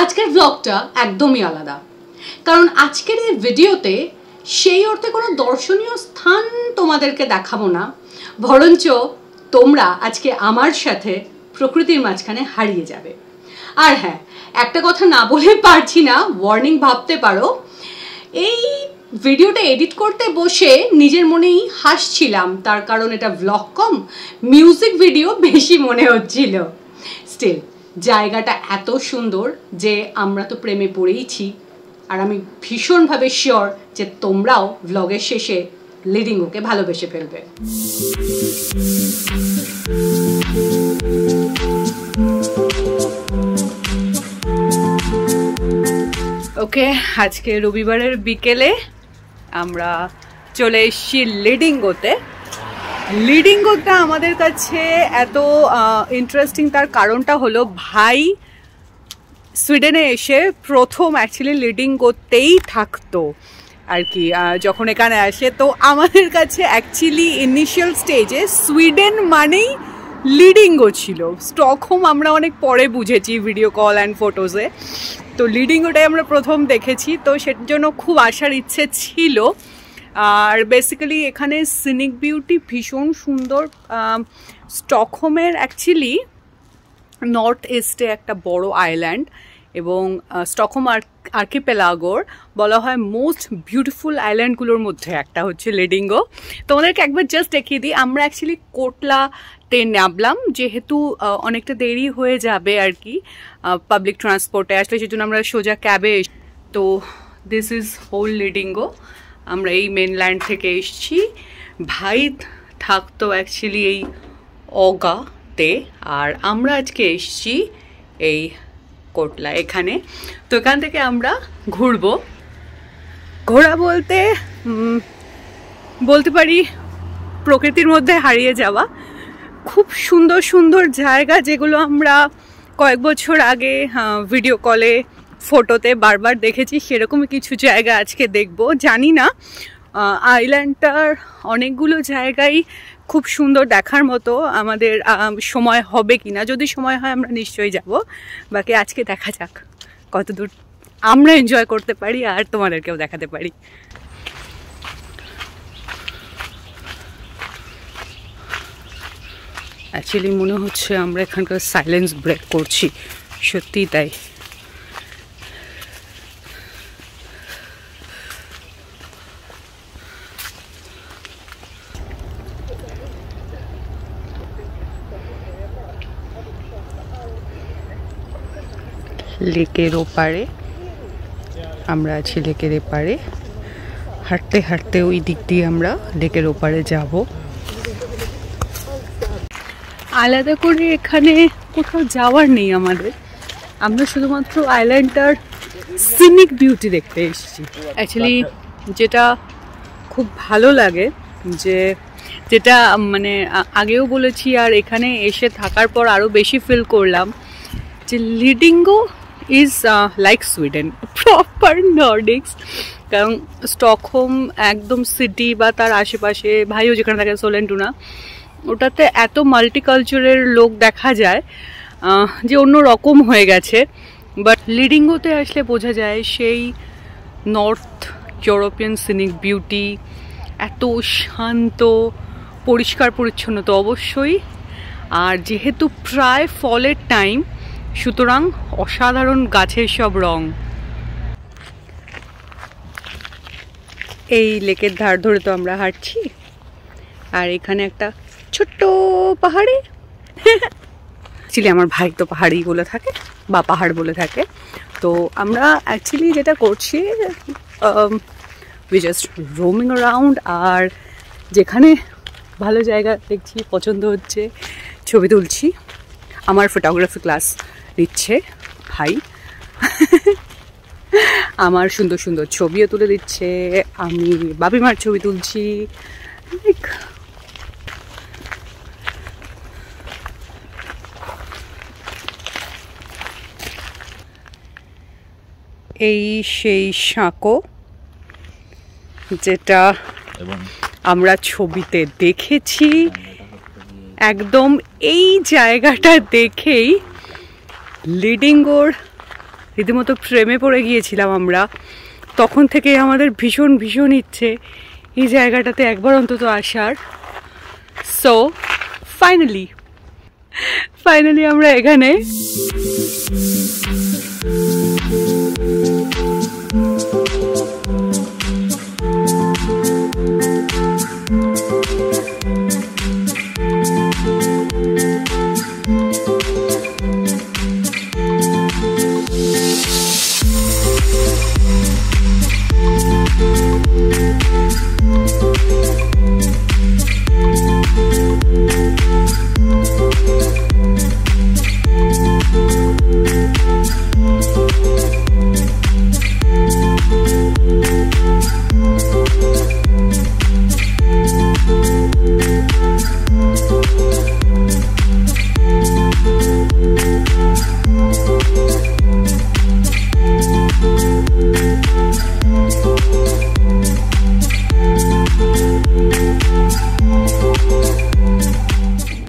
আজকের ব্লগটা একদমই আলাদা, কারণ আজকের এই ভিডিওতে সেই অর্থে কোনো দর্শনীয় স্থান তোমাদেরকে দেখাবো না, বরঞ্চ তোমরা আজকে আমার সাথে প্রকৃতির মাঝখানে হারিয়ে যাবে। আর হ্যাঁ, একটা কথা না বলে পারছি না, ওয়ার্নিং ভাবতে পারো। এই ভিডিওটা এডিট করতে বসে নিজের মনেই হাসছিলাম, তার কারণ এটা ব্লগ কম, মিউজিক ভিডিও বেশি মনে হচ্ছিল। স্টিল জায়গাটা এত সুন্দর যে আমরা তো প্রেমে পড়েইছি, আর আমি ভীষণভাবে শিওর যে তোমরাও ব্লগের শেষে লিডিংওকে ভালোবেসে ফেলবে। ওকে, আজকে রবিবারের বিকেলে আমরা চলে এসেছি লিডিংওতে। লিডিংওটা আমাদের কাছে এত ইন্টারেস্টিং, তার কারণটা হলো ভাই সুইডেনে এসে প্রথম অ্যাকচুয়ালি লিডিংওতেই থাকতো আর কি। যখন এখানে আসে তো আমাদের কাছে অ্যাকচুয়ালি ইনিশিয়াল স্টেজে সুইডেন মানেই লিডিংও ছিল। স্টকহোম আমরা অনেক পরে বুঝেছি ভিডিও কল অ্যান্ড ফটোসে, তো লিডিংওটাই আমরা প্রথম দেখেছি, তো সেটার জন্য খুব আসার ইচ্ছে ছিল। আর বেসিক্যালি এখানে সিনিক বিউটি ভীষণ সুন্দর। স্টকহোমের অ্যাকচুয়ালি নর্থ ইস্টে একটা বড় আইল্যান্ড, এবং স্টকহোম আর্কিপেলাগোর বলা হয় মোস্ট বিউটিফুল আইল্যান্ডগুলোর মধ্যে একটা হচ্ছে লিডিংও। তোমাদেরকে একবার জাস্ট দেখিয়ে দিই, আমরা অ্যাকচুয়ালি কোটলাতে নামলাম, যেহেতু অনেকটা দেরি হয়ে যাবে আর কি পাবলিক ট্রান্সপোর্টে আসলে, সেজন্য আমরা সোজা ক্যাবে। তো দিস ইজ হোল লিডিংও। আমরা এই মেনল্যান্ড থেকে এসছি। ভাই থাকতো অ্যাকচুয়ালি এই অগাতে, আর আমরা আজকে এসছি এই কোটলা এখানে। তো এখান থেকে আমরা ঘুরবো। ঘোরা বলতে পারি প্রকৃতির মধ্যে হারিয়ে যাওয়া। খুব সুন্দর সুন্দর জায়গা, যেগুলো আমরা কয়েক বছর আগে ভিডিও কলে ফটোতে বারবার দেখেছি, সেরকমই কিছু জায়গা আজকে দেখব। জানি না আইল্যান্ডটার অনেকগুলো জায়গায় খুব সুন্দর দেখার মতো, আমাদের সময় হবে কিনা, যদি সময় হয় আমরা নিশ্চয়ই যাব। বাকি আজকে দেখা যাক কতদূর আমরা এনজয় করতে পারি আর তোমাদেরকেও দেখাতে পারি। অ্যাকচুয়ালি মনে হচ্ছে আমরা এখানকার সাইলেন্স ব্রেক করছি, সত্যিই তাই। লেকের ওপারে আমরা আছি, লেকের এপারে হাঁটতে হাঁটতে ওই দিক দিয়ে আমরা লেকের ওপারে যাব। আলাদা করে এখানে কোথাও যাওয়ার নেই আমাদের, আমরা শুধুমাত্র আইল্যান্ডটার সিনিক বিউটি দেখতে এসেছি। অ্যাকচুয়ালি যেটা খুব ভালো লাগে, যেটা মানে আগেও বলেছি আর এখানে এসে থাকার পর আরও বেশি ফিল করলাম, যে লিডিংও ইজ লাইক সুইডেন, প্রপার নর্ডিক্স। কারণ স্টকহোম একদম সিটি বা তার আশেপাশে, ভাইও যেখানে থাকে সোলেন্টুনা, ওটাতে এত মাল্টিকালচারের লোক দেখা যায় যে অন্য রকম হয়ে গেছে। বাট লিডিংওতে আসলে বোঝা যায় সেই নর্থ ইউরোপিয়ান সিনিক বিউটি, এত শান্ত, পরিষ্কার পরিচ্ছন্ন তো অবশ্যই। আর যেহেতু প্রায় ফলের টাইম, সুতরাং অসাধারণ গাছের সব রং। এই লেকের ধার ধরে তো আমরা হাঁটছি, আর এখানে একটা ছোট্ট পাহাড়ে, অ্যাকচুয়ালি আমার ভাই তো পাহাড়ি বলে থাকে বা পাহাড় বলে থাকে। তো আমরা অ্যাকচুয়ালি যেটা করছি, উই জাস্ট রোমিং অ্যারাউন্ড, আর যেখানে ভালো জায়গা দেখছি, পছন্দ হচ্ছে, ছবি তুলছি। আমার ফটোগ্রাফি ক্লাস নিচ্ছে ভাই, আমার সুন্দর সুন্দর ছবিও তুলে দিচ্ছে, আমি বাবিমার ছবি তুলছি। এই সেই সাঁকো যেটা আমরা ছবিতে দেখেছি, একদম এই জায়গাটা দেখেই লিডিংওর রীতিমতো প্রেমে পড়ে গিয়েছিলাম আমরা। তখন থেকে আমাদের ভীষণ ভীষণ ইচ্ছে এই জায়গাটাতে একবার অন্তত আসার। সো ফাইনালি আমরা এখানে।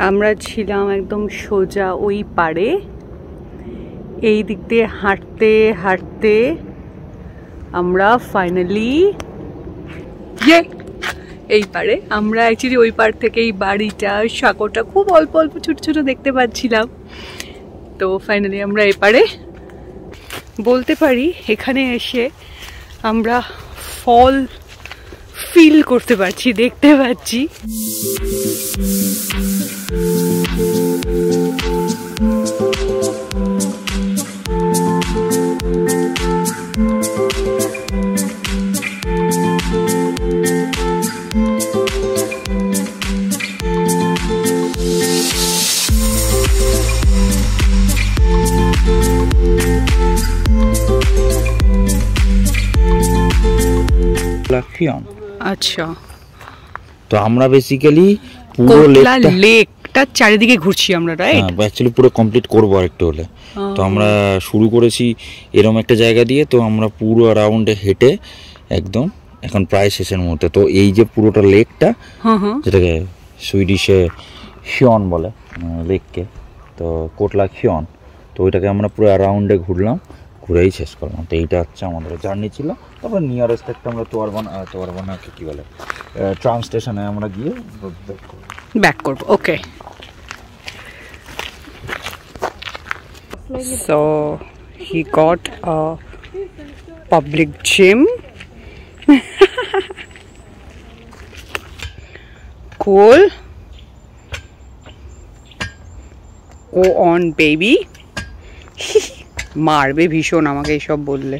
আমরা ছিলাম একদম সোজা ওই পারে। এই দিক দিয়ে হাঁটতে হাঁটতে আমরা ফাইনালি এই পারে। আমরা অ্যাকচুয়ালি ওই পার থেকে এই বাড়িটা, সাঁকোটা খুব অল্প অল্প ছোট ছোট দেখতে পাচ্ছিলাম। তো ফাইনালি আমরা এপারে। বলতে পারি এখানে এসে আমরা ফল ফিল করতে পারছি, দেখতে পাচ্ছি। আচ্ছা, তো আমরা বেসিক্যালি পুরো লেকটা চারিদিকে ঘুরছি আমরা, রাইট? হ্যাঁ, অ্যাকচুয়ালি পুরো কমপ্লিট করবো আরেকটু হলে। তো আমরা শুরু করেছি এরকম একটা জায়গা দিয়ে, তো আমরা পুরো রাউন্ডে হেঁটে একদম এখন প্রায় শেষের মুহূর্তে। তো এই যে পুরোটা লেকটা, যেটাকে সুইডিশে হিয়ন বলে লেককে, তো কোটলা হিয়ন, তো ওইটাকে আমরা পুরো রাউন্ডে ঘুরলাম, ঘুরেই শেষ করলাম। তো এইটা হচ্ছে আমাদের জার্নি ছিল। তারপর নিয়ারেস্ট একটা আমরা তোয়ারবানাকে কী বলে ট্রাম স্টেশনে আমরা গিয়ে ব্যাক করবো। Okay, so he got a public gym. cool, go on baby। মারবে ভীষণ আমাকে এইসব বললে।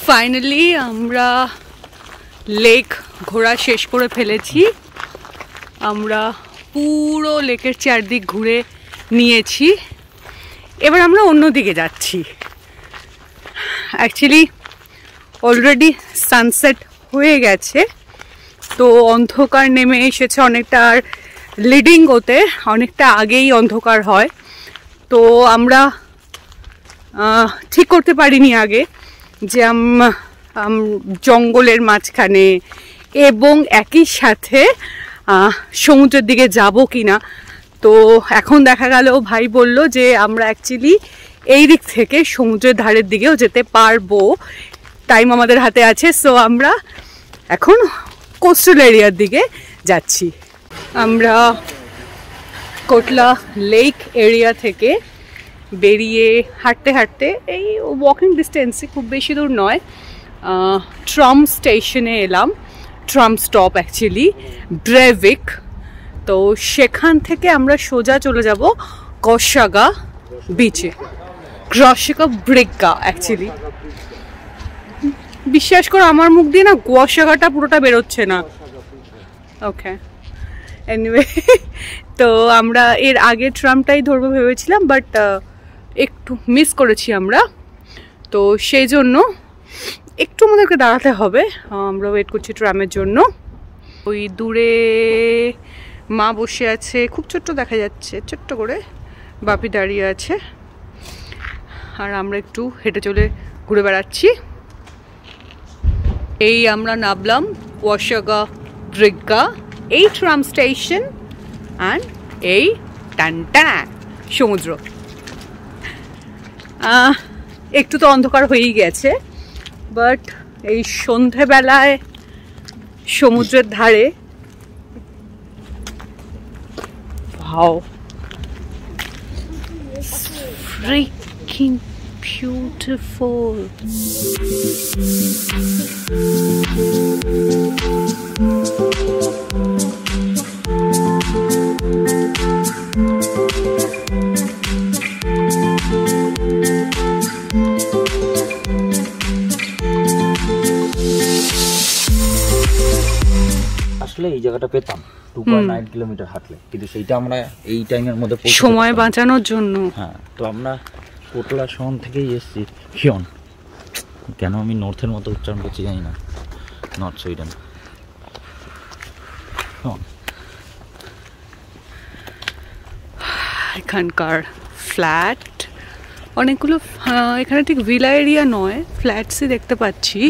ফাইনালি আমরা লেক ঘোরা শেষ করে ফেলেছি। আমরা পুরো লেকের চারদিক ঘুরে নিয়েছি। এবার আমরা অন্যদিকে যাচ্ছি। অ্যাকচুয়ালি অলরেডি সানসেট হয়ে গেছে, তো অন্ধকার নেমে এসেছে অনেকটা। আর লিডিংগোতে অনেকটা আগেই অন্ধকার হয়, তো আমরা ঠিক করতে পারিনি আগে যে জঙ্গলের মাঝখানে এবং একই সাথে সমুদ্রের দিকে যাব কি না। তো এখন দেখা গেল, ভাই বলল যে আমরা অ্যাকচুয়ালি এই দিক থেকে সমুদ্রের ধারের দিকেও যেতে পারবো, টাইম আমাদের হাতে আছে। সো আমরা এখন কোস্টাল এরিয়ার দিকে যাচ্ছি। আমরা কোটলা লেক এরিয়া থেকে বেরিয়ে হাঁটতে হাঁটতে এই ওয়াকিং ডিস্টেন্সে, খুব বেশি দূর নয়, ট্রাম স্টেশনে এলাম। Tram stop actually Brevik. তো সেখান থেকে আমরা সোজা চলে যাব গসাগা বিচে, গসাগা ব্রিগা। অ্যাকচুয়ালি বিশ্বাস করো আমার মুখ দিয়ে না গসাগাটা পুরোটা বেরোচ্ছে না। ওকে, এনিওয়ে, তো আমরা এর আগে ট্রামটাই ধরবো ভেবেছিলাম, বাট একটু মিস করেছি আমরা। তো সেই জন্য একটু আমাদেরকে দাঁড়াতে হবে। আমরা ওয়েট করছি ট্রামের জন্য। ওই দূরে মা বসে আছে, খুব ছোট্ট দেখা যাচ্ছে, ছোট্ট করে বাপি দাঁড়িয়ে আছে, আর আমরা একটু হেঁটে চলে ঘুরে বেড়াচ্ছি। এই আমরা নামলাম গসাগা ব্রিগা, এই ট্রাম স্টেশন, অ্যান্ড এই টানটানা সমুদ্র। একটু তো অন্ধকার হয়েই গেছে, বাট এই সন্ধেবেলায় সমুদ্রের ধারে wow, freaking beautiful. আসলে এই জায়গাটা পেতাম 2.9 কিলোমিটার হাঁটলে, কিন্তু সেইটা আমরা এই টাইমের মধ্যে সময় বাঁচানোর জন্য। হ্যাঁ, তো আমরা কোটলা শহর থেকেই এসেছি হিয়ন। কেন আমি নর্থের মতো উচ্চারণ করছি জানি না, নর্থ সুইডেন। এখানকার ফ্ল্যাট অনেকগুলো, এখানে ঠিক ভিলা এরিয়া নয়, ফ্ল্যাটসই দেখতে পাচ্ছি।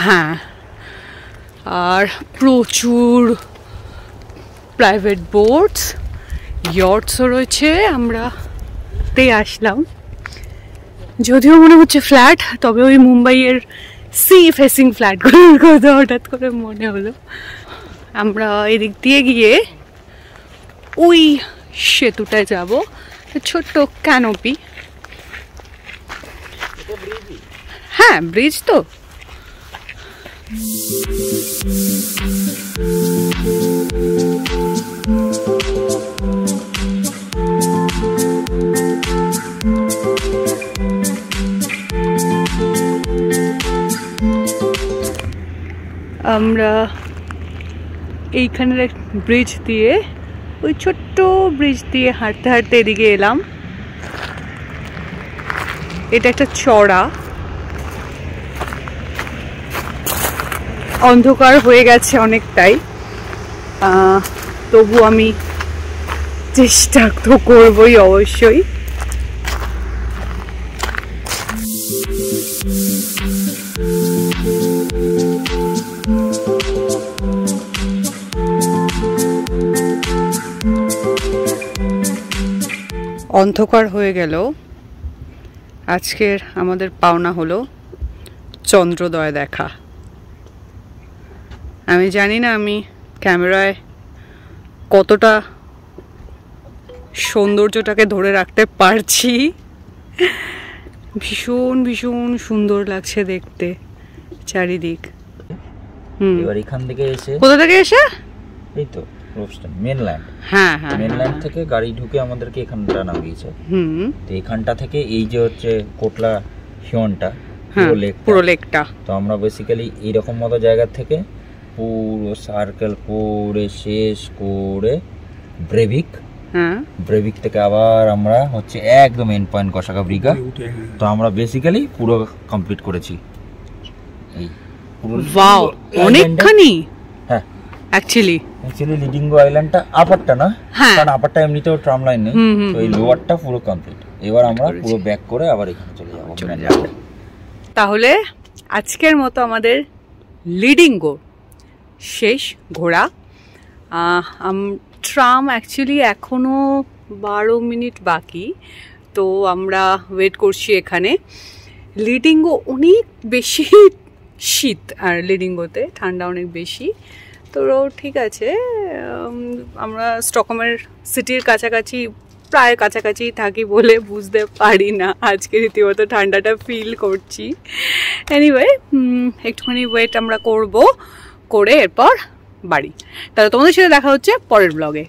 হ্যাঁ, আর প্রচুর প্রাইভেট বোটস, ইয়টসও রয়েছে। আমরা আসলাম, যদিও মনে হচ্ছে ফ্ল্যাট, তবে ওই মুম্বাইয়ের সি ফেসিং ফ্ল্যাটগুলোর কথা হঠাৎ করে মনে হলো। আমরা এদিক দিয়ে গিয়ে ওই সেতুটায় যাব, ছোট্ট ক্যানোপি। হ্যাঁ, ব্রিজ তো। আমরা এইখানের এক ব্রিজ দিয়ে, ওই ছোট্ট ব্রিজ দিয়ে হাঁটতে হাঁটতে এদিকে এলাম। এটা একটা চড়া, অন্ধকার হয়ে গেছে অনেকটাই, তবু আমি চেষ্টা তো করবই অবশ্যই। অন্ধকার হয়ে গেল। আজকের আমাদের পাওনা হলো চন্দ্রোদয় দেখা। আমি জানি না আমি ক্যামেরায় কতটা সৌন্দর্যটাকে ধরে রাখতে পারছি। ভীষণ ভীষণ সুন্দর লাগছে দেখতে চারিদিক। এবার এখান থেকে এসে, কোথা থেকে এসে, এই তো মেনল্যান্ড। হ্যাঁ হ্যাঁ, মেনল্যান্ড থেকে গাড়ি ঢুকে আমাদেরকে এখানটা নামিয়েছে। তো এখানটা থেকে এই যে হচ্ছে কোটলা হিয়নটা, পুরো লেকটা। তো আমরা বেসিক্যালি এইরকম মতো জায়গা থেকে পুরো সার্কেল করে শেষ করে ব্রেভিক, ব্রেভিক থেকে আবার আমরা হচ্ছে একদম এন্ড পয়েন্ট গসাগা ব্রিগা। তো আমরা বেসিক্যালি পুরো কমপ্লিট করেছি। এই ওয়াও, অনেকখানি। হ্যাঁ, অ্যাকচুয়ালি লিডিঙ্গো আইল্যান্ডটা আপারটা না, কারণ আপারটা এমনিতেও ট্রাম লাইন নেই, তো এই লোয়ারটা পুরো কমপ্লিট। এবার আমরা পুরো ব্যাক করে আবার এখানে চলে যাব। তাহলে আজকের মতো আমাদের লিডিঙ্গো শেষ ঘোরা। ট্রাম অ্যাকচুয়ালি এখনো 12 মিনিট বাকি, তো আমরা ওয়েট করছি এখানে। লিডিঙ্গো অনেক বেশি শীত আর লিডিংগোতে ঠান্ডা অনেক বেশি। তো ঠিক আছে, আমরা স্টকহোমের সিটির কাছাকাছি, প্রায় কাছাকাছি থাকি বলে বুঝতে পারি না আজকে রীতিমতো ঠান্ডাটা ফিল করছি। এনিওয়ে, একটুখানি ওয়েট আমরা করে এরপর বাড়ি। তাহলে তোমাদের সাথে দেখা হচ্ছে পরের ব্লগে।